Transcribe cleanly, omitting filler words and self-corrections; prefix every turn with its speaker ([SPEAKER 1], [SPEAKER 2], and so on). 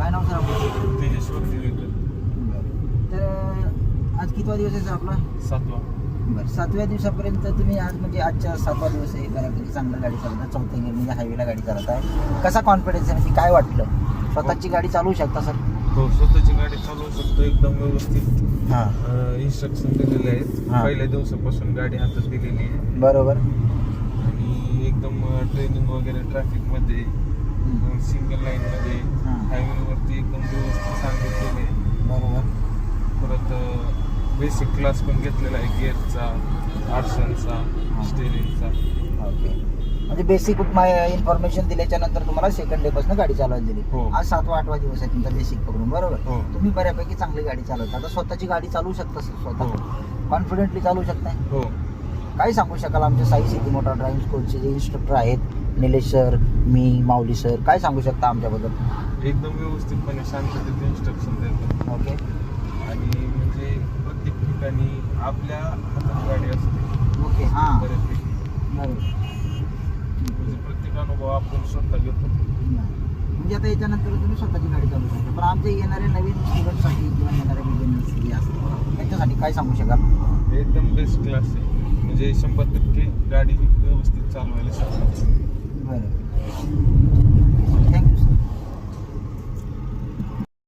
[SPEAKER 1] काय नाव सर आपलं?
[SPEAKER 2] तेजस्वर दिवेकर.
[SPEAKER 1] तर आज कितवा दिवस आहे सर आपला?
[SPEAKER 2] 7वा.
[SPEAKER 1] बरं, 7व्या दिवसापर्यंत तुम्ही आज म्हणजे आजच्या 7वा दिवस आहे, बऱ्यापैकी चांगलं गाडी चालवता, 4थ्या गिअर म्हणजे हायवेला गाडी चालवत आहे. कसा कॉन्फिडन्स आहे, म्हणजे काय वाटलं? स्वतःची गाडी चालवू शकता सर?
[SPEAKER 2] हो, स्वतःची गाडी चालवू शकतो एकदम व्यवस्थित.
[SPEAKER 1] हां,
[SPEAKER 2] इन्स्ट्रक्शन दिलेले आहेत.
[SPEAKER 1] हां.
[SPEAKER 2] पहिल्या दिवसापासून गाडी हातात दिलेली आहे
[SPEAKER 1] बरोबर.
[SPEAKER 2] आणि एकदम ट्रेनिंग वगैरे ट्रॅफिकमध्ये, सिंगल लाईनमध्ये,
[SPEAKER 1] हां.
[SPEAKER 2] हायवेवरती एकदम व्यवस्थित सांगितलेले आहे.
[SPEAKER 1] बरोबर.
[SPEAKER 2] परत बेसिक क्लास पण घेतलेला आहे गिअरचा, आरशांचा, स्टेरिंगचा.
[SPEAKER 1] ओके, म्हणजे बेसिक इन्फॉर्मेशन दिल्याच्या नंतर तुम्हाला सेकंड डे पासून गाडी चालवायला दिली.
[SPEAKER 2] हो.
[SPEAKER 1] आज 7वा 8वा दिवस आहे तुमचा बेसिक पकडून, बरोबर.
[SPEAKER 2] हो.
[SPEAKER 1] तुम्ही बऱ्यापैकी चांगली गाडी चालवता, आता स्वतःची गाडी चालवू शकता सर?
[SPEAKER 2] हो.
[SPEAKER 1] स्वतः कॉन्फिडेंटली चालवू शकता?
[SPEAKER 2] हो.
[SPEAKER 1] काय सांगू शकाल आमच्या साई सिटी मोटर ड्रायव्हिंग स्कूलचे जे इन्स्ट्रक्टर आहेत, निलेश सर, मी, माऊली सर, काय सांगू शकता आमच्याबद्दल?
[SPEAKER 2] एकदम व्यवस्थितपणे शांततेत इन्स्ट्रक्शन देतो.
[SPEAKER 1] ओके.
[SPEAKER 2] आणि म्हणजे प्रत्येक ठिकाणी आपल्या हातात गाडी असते.
[SPEAKER 1] ओके. हां,
[SPEAKER 2] बऱ्यापैकी
[SPEAKER 1] बरोबर.
[SPEAKER 2] म्हणजे प्रत्येक अनुभव आपण स्वतः घेतो.
[SPEAKER 1] म्हणजे आता याच्यानंतर तुम्ही स्वतःची गाडी चालवू शकता, पण आमच्या येणाऱ्या नवीन स्टुडंटसाठी किंवा येणाऱ्या बिगिनर्स जे असतात त्यांच्यासाठी काय सांगू शकाल?
[SPEAKER 2] एकदम बेस्ट क्लास आहे, म्हणजे 100% गाडी व्यवस्थित चालवायला शकतो.
[SPEAKER 1] बरं, थँक्यू सर.